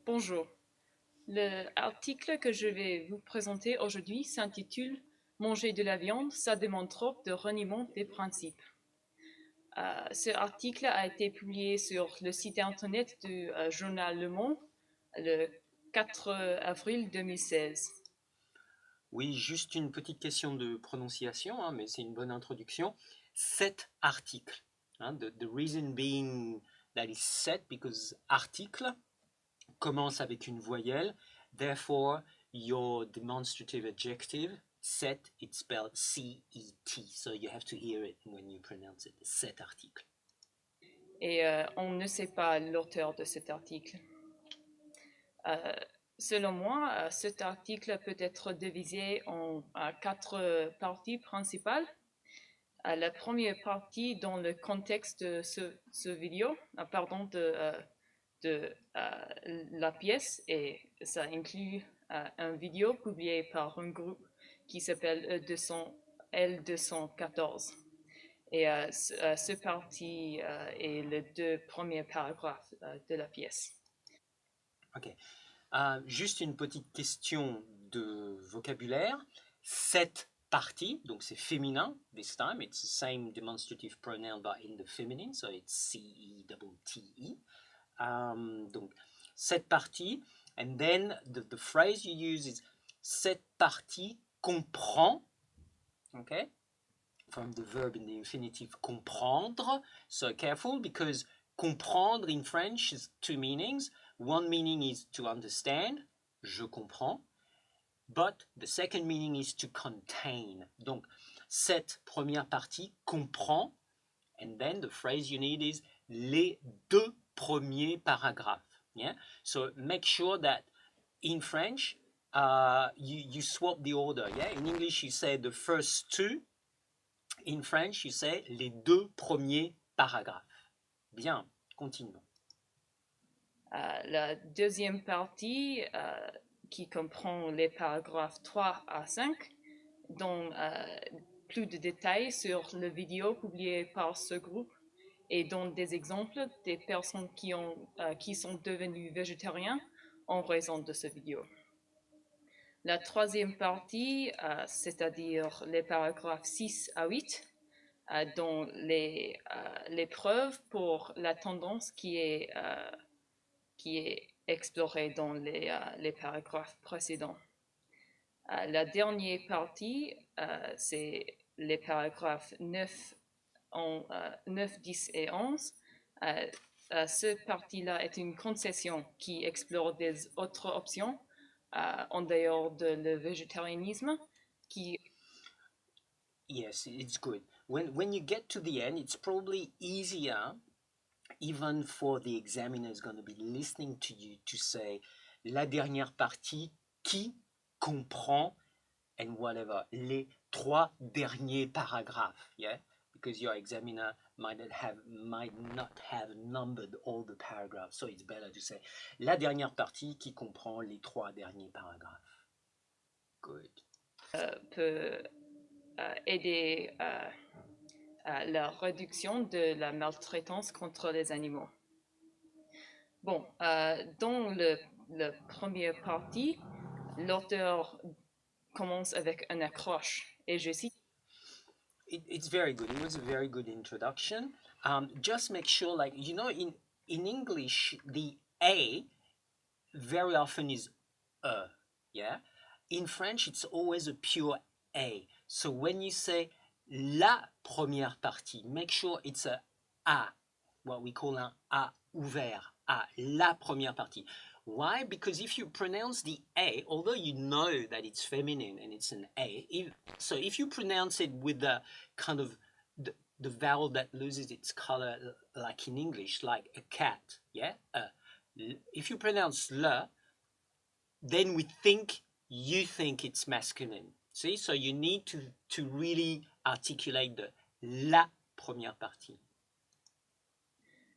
Bonjour. L'article que je vais vous présenter aujourd'hui s'intitule Manger de la viande, ça demande trop de reniement des principes. Ce article a été publié sur le site internet du journal Le Monde le 4 avril 2016. Oui, juste une petite question de prononciation, mais c'est une bonne introduction. Cet article, the reason being that is set because article commence avec une voyelle, therefore your demonstrative adjective set, it's spelled C-E-T, so you have to hear it when you pronounce it, cet article. Et on ne sait pas l'auteur de cet article. Selon moi, cet article peut être divisé en quatre parties principales. La première partie dans le contexte de ce vidéo, de la pièce, et ça inclut un vidéo publié par un groupe qui s'appelle L214. Et ce partie est les deux premiers paragraphes de la pièce. Ok. Juste une petite question de vocabulaire. Cette partie, donc c'est féminin, this time, it's the same demonstrative pronoun but in the feminine, so it's C-E-T-T-E. Donc, cette partie, and then the phrase you use is cette partie comprend, okay, from the verb in the infinitive comprendre, so careful because comprendre in French has two meanings. One meaning is to understand, je comprends, but the second meaning is to contain. Donc, cette première partie comprend, and then the phrase you need is les deux premiers paragraphes. Yeah? So make sure that in French, you swap the order. Yeah? In English, you say the first two. In French, you say les deux premiers paragraphes. Bien, continuons. La deuxième partie, qui comprend les paragraphes 3 à 5, dont plus de détails sur le vidéo publié par ce groupe et donne des exemples des personnes qui sont devenues végétariens en raison de ce vidéo. La troisième partie, c'est-à-dire les paragraphes 6 à 8, dont les preuves pour la tendance qui est explorée dans les paragraphes précédents. La dernière partie, c'est les paragraphes 9, 10 et 11. Cette partie-là est une concession qui explore des autres options en dehors de le végétarianisme qui... Yes, it's good. When you get to the end, it's probably easier, even for the examiner is going to be listening to you, to say la dernière partie qui comprend and whatever, les trois derniers paragraphes, yeah? Because your examiner might not have numbered all the paragraphs, so it's better to say la dernière partie qui comprend les trois derniers paragraphes. Good. Peut aider à la réduction de la maltraitance contre les animaux. Bon, dans la première partie, l'auteur commence avec un accroche, et je cite. It's very good. It was a very good introduction. Just make sure, like, you know, in English, the A very often is yeah? In French, it's always a pure A. So when you say la première partie, make sure it's a, what we call un A ouvert, a, la première partie. Why? Because if you pronounce the A, although you know that it's feminine and it's an A, so if you pronounce it with the kind of the vowel that loses its color, like in English, like a cat, yeah? If you pronounce le, then you think it's masculine. See, so you need to really articulate the la première partie.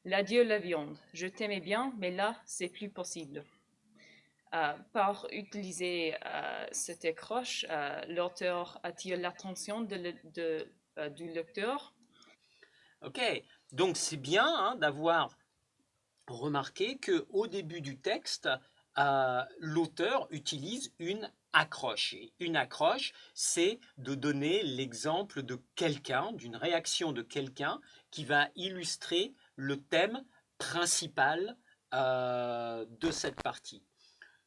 L'adieu la viande. Je t'aimais bien, mais là, c'est plus possible. Par utiliser cette accroche, l'auteur attire l'attention du lecteur. Ok, donc c'est bien d'avoir remarqué qu'au début du texte, l'auteur utilise une accroche. Et une accroche, c'est de donner l'exemple de quelqu'un, d'une réaction de quelqu'un qui va illustrer le thème principal de cette partie.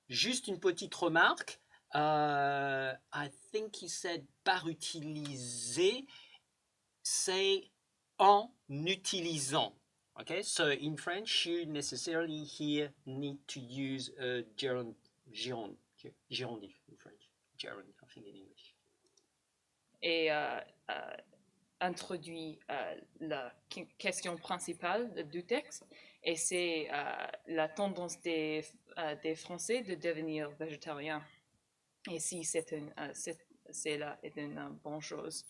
Juste une petite remarque. I think he said par utiliser, c'est en utilisant. Okay, so in French, you necessarily here need to use a gerundif in French. Gerund, I think in English. Et introduit la question principale du texte, et c'est la tendance des Français de devenir végétariens. Et si c'est une bonne chose.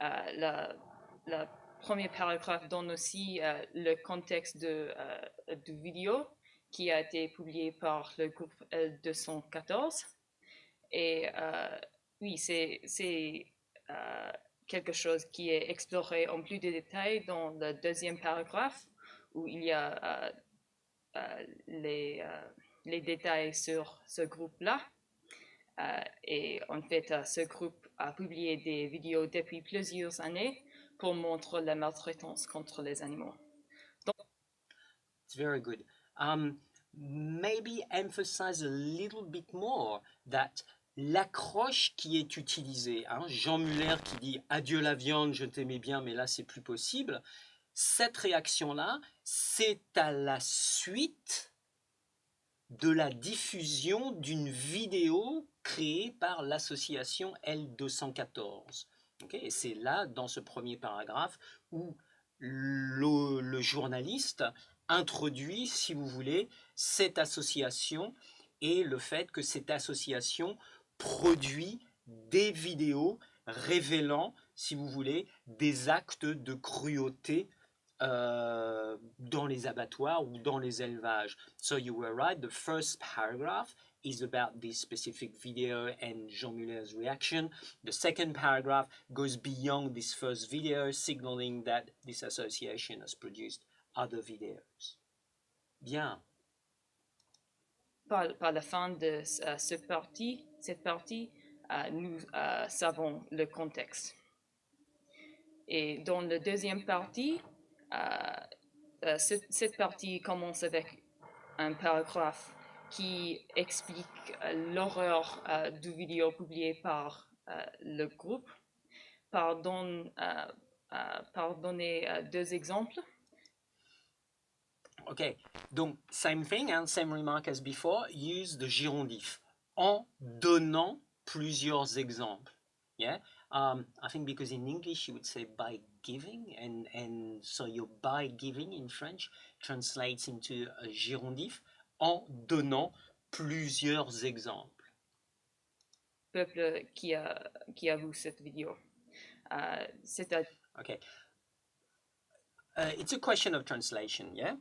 Le premier paragraphe donne aussi le contexte du vidéo qui a été publié par le groupe L214. Et oui, c'est quelque chose qui est exploré en plus de détails dans le deuxième paragraphe, où il y a les détails sur ce groupe-là. Et en fait, ce groupe a publié des vidéos depuis plusieurs années pour montrer la maltraitance contre les animaux. It's very good. Maybe emphasize a little bit more that l'accroche qui est utilisée, hein, Jean Muller qui dit « Adieu la viande, je t'aimais bien, mais là c'est plus possible », cette réaction-là, c'est à la suite de la diffusion d'une vidéo créée par l'association L214. Okay, et c'est là, dans ce premier paragraphe, où le journaliste introduit, si vous voulez, cette association et le fait que cette association produit des vidéos révélant, si vous voulez, des actes de cruauté dans les abattoirs ou dans les élevages. So you were right, the first paragraph is about this specific video and Jean Muller's reaction. The second paragraph goes beyond this first video, signaling that this association has produced other videos. Bien. Par la fin de cette partie, nous savons le contexte. Et dans la deuxième partie, cette partie commence avec un paragraphe qui explique l'horreur du vidéo publié par le groupe. Donner deux exemples. Okay, donc same thing, hein, same remark as before, use the girondif en donnant plusieurs exemples. Yeah, I think because in English you would say by giving, and so your by giving in French translates into a girondif en donnant plusieurs exemples. Peuple qui a vu cette vidéo. Okay. It's a question of translation, yeah?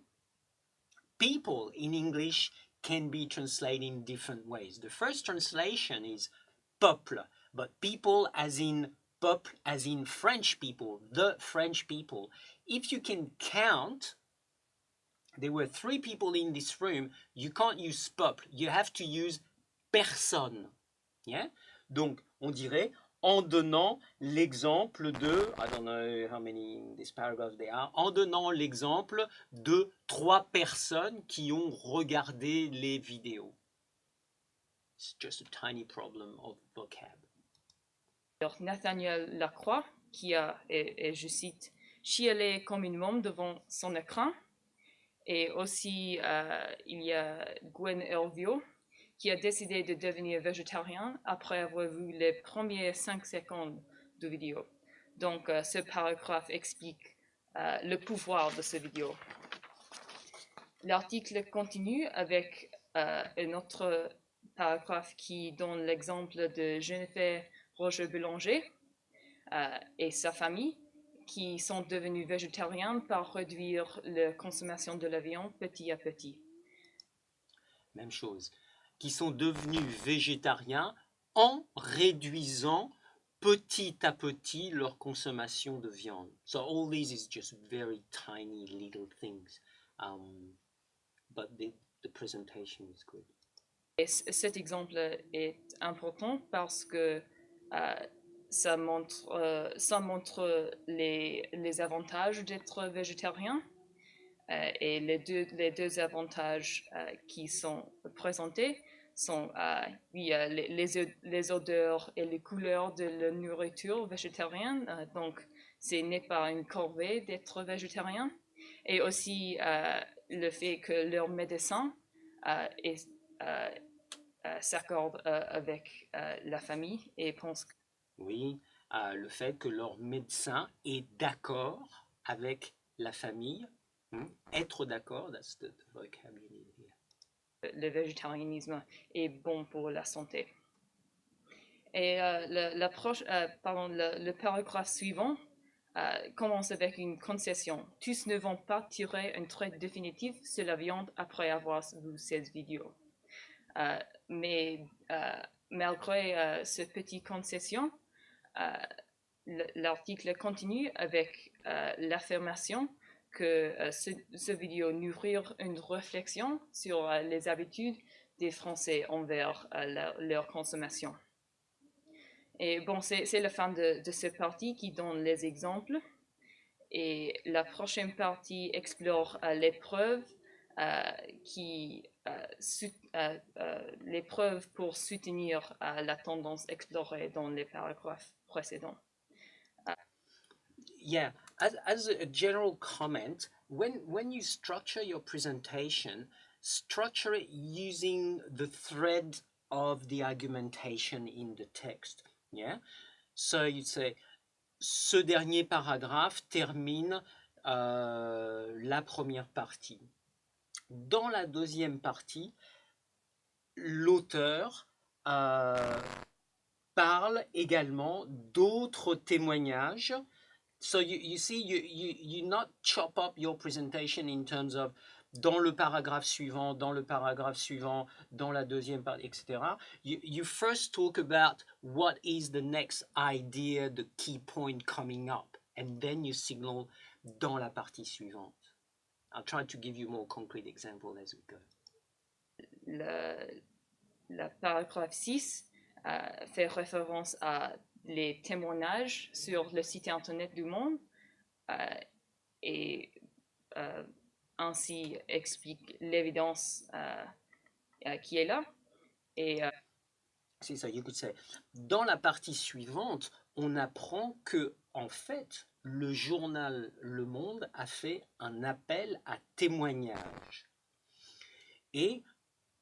People in English can be translated in different ways. The first translation is peuple, but people as in peuple, as in French people, the French people. If you can count, there were 3 people in this room, you can't use peuple, you have to use personne. Yeah? Donc, on dirait en donnant l'exemple de, I don't know how many in this paragraph there are, en donnant l'exemple de 3 personnes qui ont regardé les vidéos. It's just a tiny problem of vocab. Alors, Nathaniel Lacroix, qui a, et je cite, chialé comme une môme devant son écran. Et aussi, il y a Gwen Hervieux, qui a décidé de devenir végétarien après avoir vu les premières 5 secondes de vidéo. Donc, ce paragraphe explique le pouvoir de cette vidéo. L'article continue avec un autre paragraphe qui donne l'exemple de Jennifer Roger-Boulanger et sa famille qui sont devenus végétariens par réduire la consommation de la viande petit à petit. Même chose. Qui sont devenus végétariens en réduisant petit à petit leur consommation de viande. So all this is just very tiny little things, but the presentation is good. Et cet exemple est important parce que ça montre les avantages d'être végétarien. Et les deux avantages qui sont présentés sont oui, les odeurs et les couleurs de la nourriture végétarienne. Donc, ce n'est pas une corvée d'être végétarien. Et aussi le fait que leur médecin s'accorde avec la famille et pense. Oui, le fait que leur médecin est d'accord avec la famille. Être d'accord, that's the vocabulary here. Le végétarianisme est bon pour la santé. Et le paragraphe suivant commence avec une concession. Tous ne vont pas tirer un trait définitif sur la viande après avoir vu cette vidéo. Mais malgré cette petite concession, l'article continue avec l'affirmation que ce vidéo nourrit une réflexion sur les habitudes des Français envers leur consommation. Et bon, c'est la fin de cette partie qui donne les exemples. Et la prochaine partie explore les preuves les preuves pour soutenir la tendance explorée dans les paragraphes précédents. Yeah, as a general comment, when you structure your presentation, structure it using the thread of the argumentation in the text. Yeah, so you'd say, ce dernier paragraphe termine la première partie. Dans la deuxième partie, l'auteur parle également d'autres témoignages. So you see, you not chop up your presentation in terms of dans le paragraphe suivant, dans la deuxième partie, etc. You first talk about what is the next idea, the key point coming up, and then you signal dans la partie suivante. I'll try to give you more concrete examples as we go. Le paragraphe 6 fait référence à les témoignages sur le site internet du Monde et ainsi explique l'évidence qui est là. Et c'est ça, you could say. Dans la partie suivante, on apprend que en fait, le journal Le Monde a fait un appel à témoignage. Et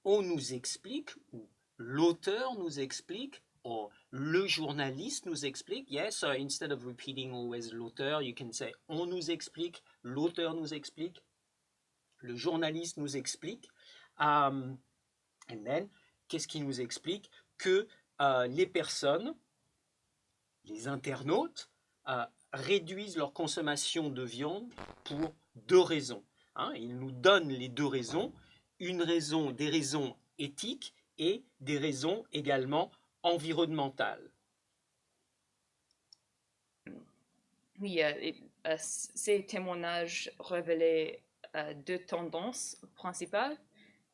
on nous explique, ou l'auteur nous explique, or le journaliste nous explique. Yes, so instead of repeating always l'auteur, you can say on nous explique, l'auteur nous explique, le journaliste nous explique. And then, qu'est-ce qu'il nous explique? Que les personnes, les internautes, réduisent leur consommation de viande pour deux raisons. Il nous donne les deux raisons, des raisons éthiques et des raisons également environnementales. Oui, ces témoignages révélaient deux tendances principales.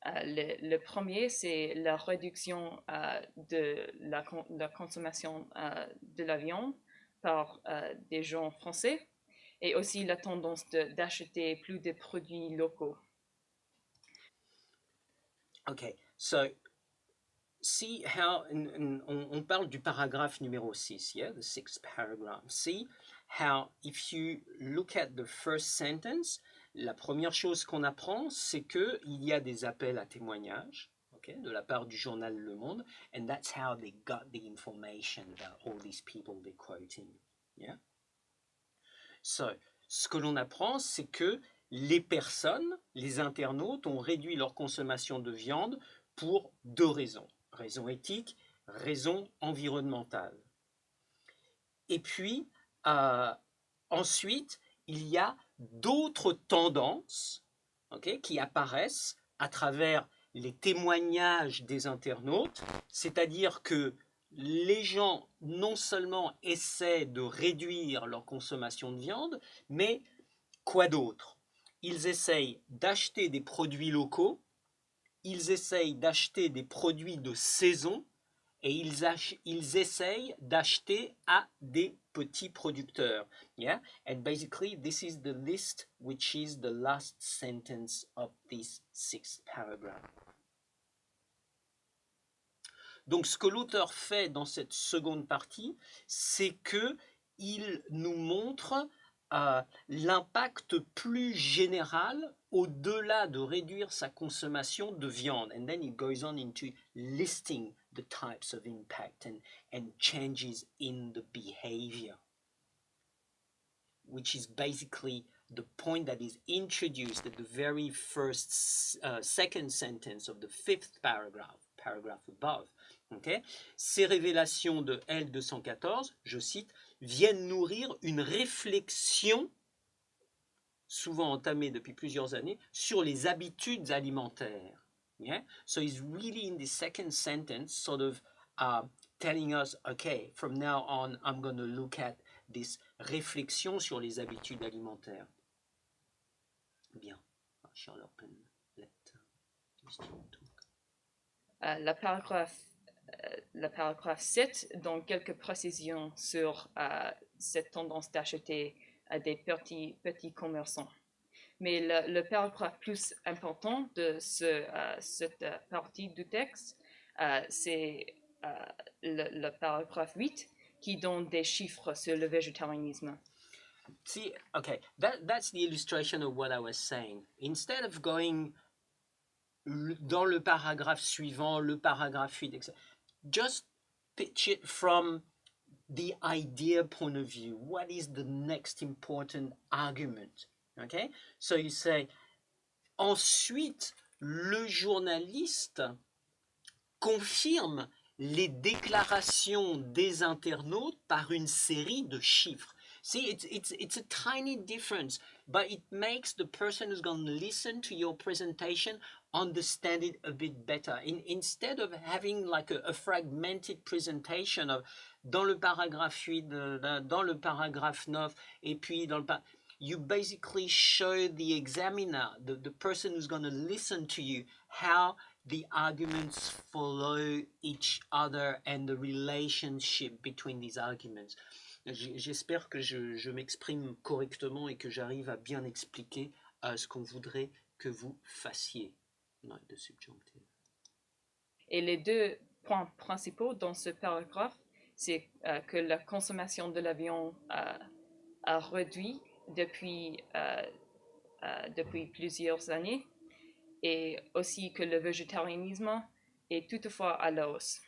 Le premier, c'est la réduction de la consommation de la viande par des gens français et aussi la tendance d'acheter plus de produits locaux. Okay, so see how, on parle du paragraphe numéro 6, yeah, the sixth paragraph. See how if you look at the first sentence, la première chose qu'on apprend, c'est qu'il y a des appels à témoignages, okay, de la part du journal Le Monde, and that's how they got the information about all these people they're quoting. Yeah? So, ce que l'on apprend, c'est que les personnes, les internautes, ont réduit leur consommation de viande pour deux raisons. Raison éthique, raison environnementale. Et puis, ensuite, il y a d'autres tendances, okay, qui apparaissent à travers les témoignages des internautes, c'est-à-dire que les gens non seulement essaient de réduire leur consommation de viande, mais quoi d'autre? Ils essayent d'acheter des produits locaux ils essayent d'acheter des produits de saison et ils essayent d'acheter à des petits producteurs. Yeah? And basically, this is the list, which is the last sentence of this 6th paragraph. Donc, ce que l'auteur fait dans cette seconde partie, c'est que il nous montre l'impact plus général au-delà de réduire sa consommation de viande. And then it goes on into listing the types of impact and changes in the behavior, which is basically the point that is introduced at the very first, second sentence of the 5th paragraph above. Okay? Ces révélations de L214, je cite, viennent nourrir une réflexion, souvent entamée depuis plusieurs années, sur les habitudes alimentaires. Yeah? So he's really in the second sentence sort of telling us, okay, from now on, I'm going to look at this réflexion sur les habitudes alimentaires. Bien. I shall open, let Christian talk. Le paragraphe 7 donne quelques précisions sur cette tendance d'acheter à des petits commerçants. Mais le paragraphe plus important de cette partie du texte, c'est le paragraphe 8 qui donne des chiffres sur le végétarianisme. See, okay, that's the illustration of what I was saying. Instead of going dans le paragraphe suivant, le paragraphe 8, etc., just pitch it from the idea point of view. What is the next important argument? Okay? So you say, ensuite, le journaliste confirme les déclarations des internautes par une série de chiffres. See, it's a tiny difference, but it makes the person who's going to listen to your presentation understand it a bit better. Instead of having like a fragmented presentation of dans le paragraphe 8, dans le paragraphe 9, et puis dans le you basically show the examiner, the person who's going to listen to you, how the arguments follow each other and the relationship between these arguments. J'espère que je m'exprime correctement et que j'arrive à bien expliquer ce qu'on voudrait que vous fassiez. Note de subjonctive. Et les deux points principaux dans ce paragraphe, c'est que la consommation de la viande a réduit depuis plusieurs années, et aussi que le végétarianisme est toutefois à la hausse.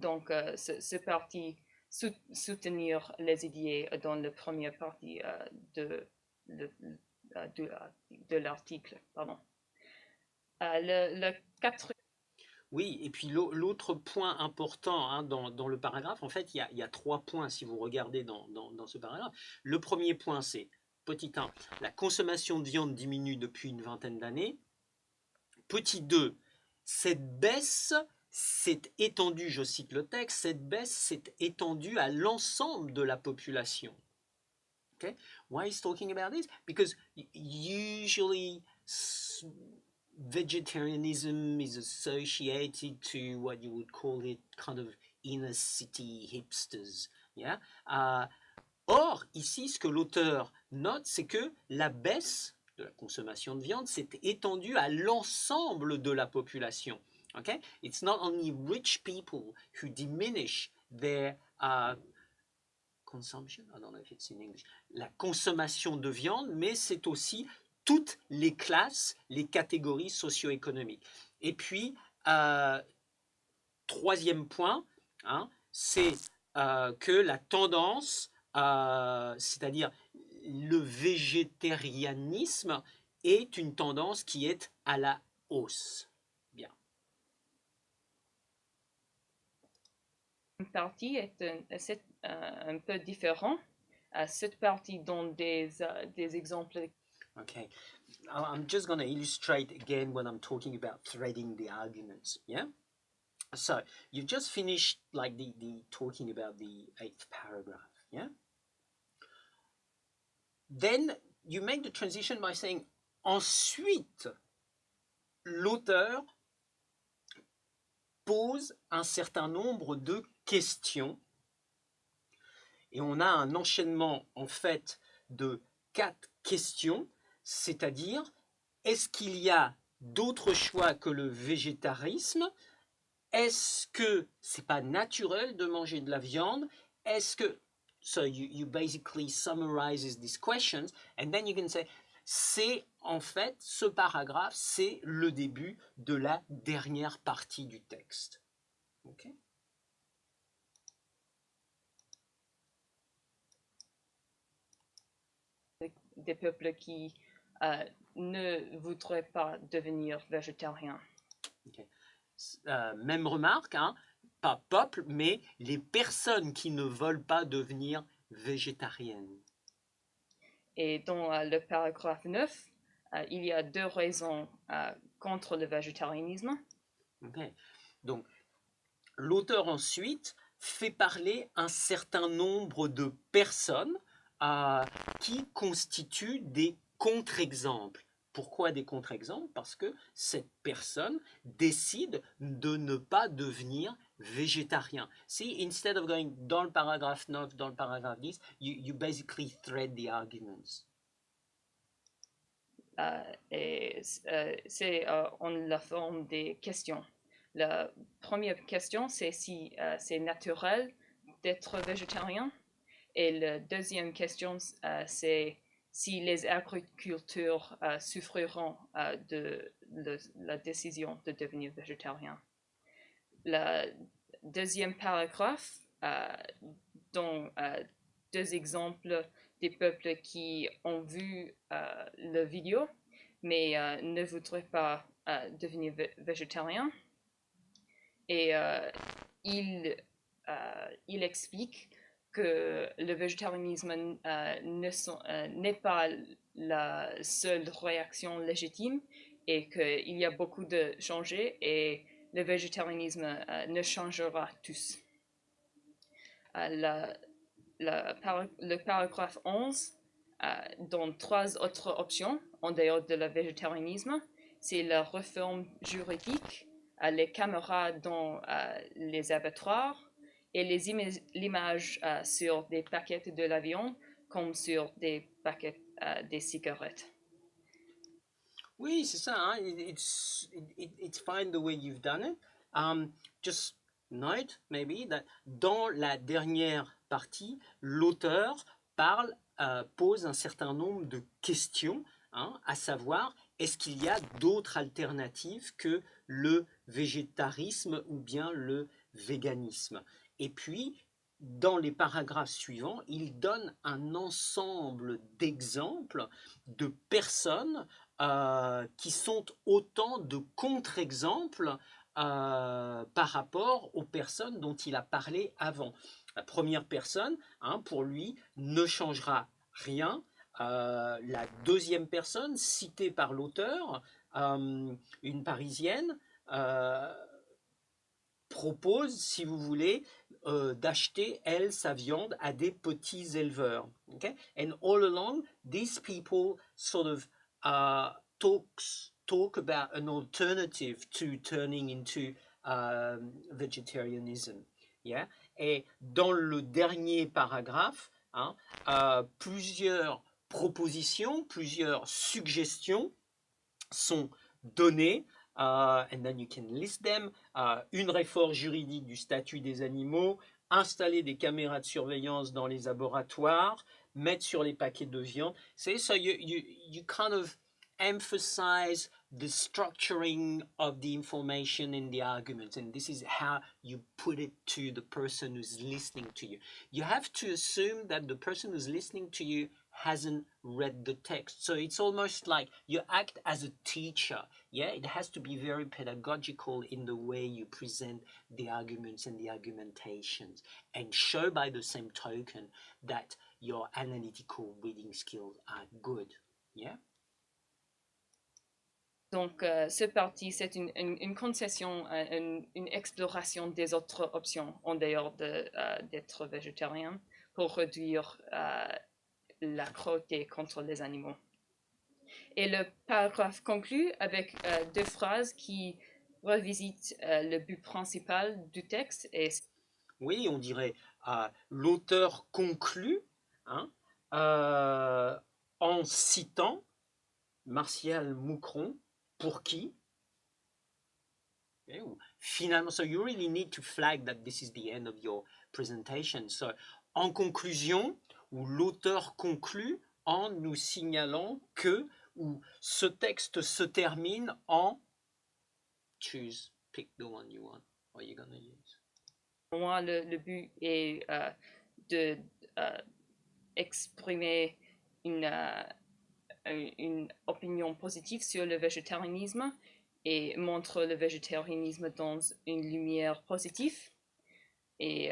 Donc, ce parti soutenir les idées dans la première partie de l'article. Pardon. Le 4... Oui, et puis l'autre point important dans le paragraphe, en fait, il y a 3 points si vous regardez dans ce paragraphe. Le premier point, c'est, petit 1, la consommation de viande diminue depuis une vingtaine d'années. Petit 2, cette baisse s'est étendue, je cite le texte, cette baisse s'est étendue à l'ensemble de la population. Okay? Why is talking about this? Because usually vegetarianism is associated to what you would call it kind of inner city hipsters. Yeah? Or, ici, ce que l'auteur note, c'est que la baisse de la consommation de viande s'est étendue à l'ensemble de la population. Okay? It's not only rich people who diminish their consumption, I don't know if it's in English, la consommation de viande, mais c'est aussi toutes les classes, les catégories socio-économiques. Et puis, troisième point, c'est que la tendance, c'est-à-dire le végétarianisme, est une tendance qui est à la hausse. Bien. Une partie est un peu différente. Cette partie donne des exemples. Okay, I'm just going to illustrate again when I'm talking about threading the arguments, yeah? So, you've just finished like the talking about the 8th paragraph, yeah? Then you make the transition by saying, ensuite, l'auteur pose un certain nombre de questions et on a un enchaînement en fait de 4 questions, c'est-à-dire est-ce qu'il y a d'autres choix que le végétarisme? Est-ce que c'est pas naturel de manger de la viande? Est-ce que so you basically summarizes these questions and then you can say c'est en fait ce paragraphe, c'est le début de la dernière partie du texte. Okay? Des peuples qui ne voudraient pas devenir végétariens. Okay. Même remarque, hein, pas peuple, mais les personnes qui ne veulent pas devenir végétariennes. Et dans le paragraphe 9, il y a 2 raisons contre le végétarisme. Okay. Donc, l'auteur ensuite fait parler un certain nombre de personnes qui constituent des contre-exemples. Pourquoi des contre-exemples? Parce que cette personne décide de ne pas devenir végétarien. See, instead of going dans le paragraphe 9, dans le paragraphe 10, you basically thread the arguments. Et c'est en la forme des questions. La première question, c'est si c'est naturel d'être végétarien. Et la deuxième question, c'est si les agriculteurs souffriront de la décision de devenir végétarien. Le deuxième paragraphe donne 2 exemples des peuples qui ont vu la vidéo, mais ne voudraient pas devenir végétariens. Et il explique que le végétarisme n'est pas la seule réaction légitime et qu'il y a beaucoup de changements et le végétarisme ne changera tous. Le paragraphe 11 donne 3 autres options en dehors de le végétarisme. C'est la réforme juridique, les caméras dans les abattoirs et les images sur des paquets de la viande comme sur des paquets des cigarettes. Oui, c'est ça. Hein? It's fine the way you've done it. Just note, maybe, that dans la dernière partie, l'auteur pose un certain nombre de questions, hein, à savoir, est-ce qu'il y a d'autres alternatives que le végétarisme ou bien le véganisme? Et puis, dans les paragraphes suivants, il donne un ensemble d'exemples de personnes qui sont autant de contre-exemples par rapport aux personnes dont il a parlé avant. La première personne, hein, pour lui, ne changera rien. La deuxième personne, citée par l'auteur, une Parisienne, propose, si vous voulez, d'acheter, elle, sa viande à des petits éleveurs. Okay? And all along, these people sort of talk about an alternative to turning into vegetarianism. Yeah? Et dans le dernier paragraphe, hein, plusieurs propositions, plusieurs suggestions sont données. And then you can list them. Une réforme juridique du statut des animaux, installer des caméras de surveillance dans les laboratoires, mettre sur les paquets de viande. So you kind of emphasize the structuring of the information in the argument, and this is how you put it to the person who's listening to you. You have to assume that the person who's listening to you hasn't read the text. So it's almost like you act as a teacher. Yeah, it has to be very pedagogical in the way you present the arguments and the argumentations, and show by the same token that your analytical reading skills are good. Yeah. Donc, ce parti, c'est une concession, une exploration des autres options en dehors d'être végétarien pour réduire la cruauté contre les animaux. Et le paragraphe conclut avec deux phrases qui revisitent le but principal du texte. Et oui, on dirait l'auteur conclut hein, en citant Martial Moucron, pour qui finalement, so you really need to flag that this is the end of your presentation. So, en conclusion, où l'auteur conclut en nous signalant que ou ce texte se termine en choose, pick the one you want. What are you gonna use? Pour moi, le but est de exprimer une opinion positive sur le végétarianisme et montre le végétarianisme dans une lumière positive. Et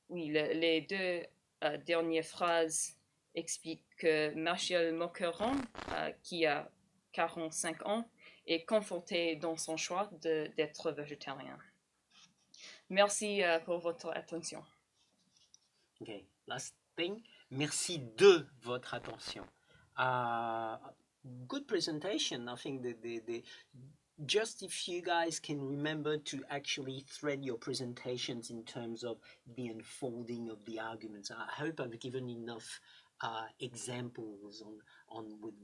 oui, les deux dernières phrases expliquent que Martial Moucron, qui a 45 ans, est conforté dans son choix d'être végétarien. Merci pour votre attention. Okay, last thing. Merci de votre attention. Good presentation. I think just if you guys can remember to actually thread your presentations in terms of the unfolding of the arguments. I hope I've given enough examples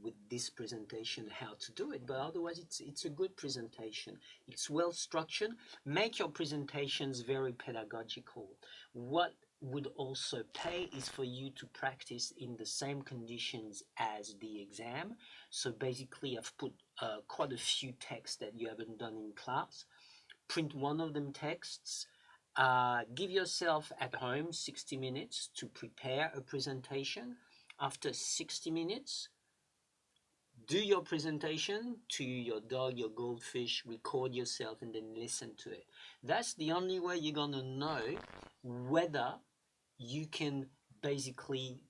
with this presentation how to do it, but otherwise it's a good presentation. It's well structured. Make your presentations very pedagogical. What would also pay is for you to practice in the same conditions as the exam. So basically I've put quite a few texts that you haven't done in class. Print one of them texts. Give yourself at home 60 minutes to prepare a presentation. After 60 minutes, do your presentation to your dog, your goldfish, record yourself and then listen to it. That's the only way you're gonna know whether you can basically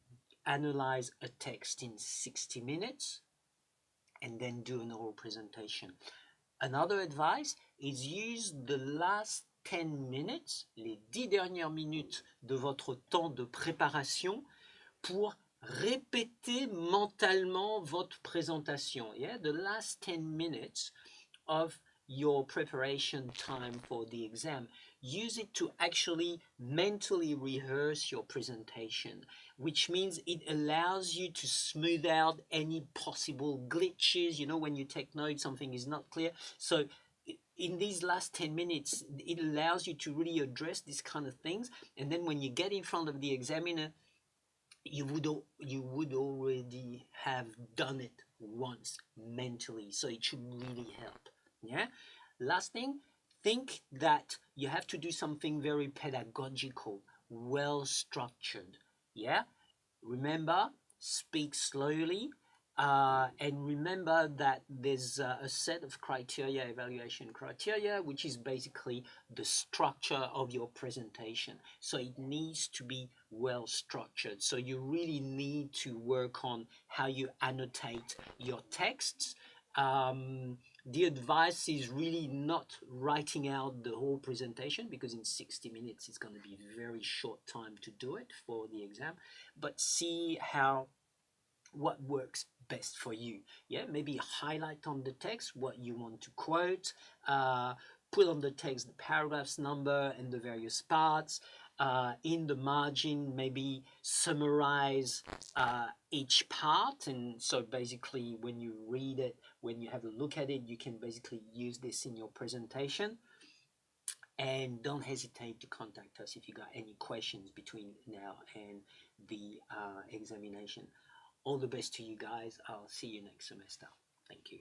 analyze a text in 60 minutes and then do an oral presentation. Another advice is use the last 10 minutes, les 10 dernières minutes de votre temps de préparation pour répéter mentalement votre présentation. Yeah, the last 10 minutes of your preparation time for the exam. Use it to actually mentally rehearse your presentation, which means it allows you to smooth out any possible glitches. You know, when you take notes, something is not clear. So in these last 10 minutes, it allows you to really address these kind of things. And then when you get in front of the examiner, you would already have done it once mentally. So it should really help. Yeah. Last thing, think that you have to do something very pedagogical, well structured. Yeah. Remember, speak slowly. And remember that there's a set of criteria, evaluation criteria, which is basically the structure of your presentation. So it needs to be well structured. So you really need to work on how you annotate your texts. The advice is really not writing out the whole presentation, because in 60 minutes it's going to be a very short time to do it for the exam, but see what works best for you. Yeah, maybe highlight on the text what you want to quote, put on the text the paragraph's number and the various parts. In the margin, maybe summarize each part, and so basically when you read it, when you have a look at it, you can basically use this in your presentation. And don't hesitate to contact us if you got any questions between now and the examination. All the best to you guys. I'll see you next semester. Thank you.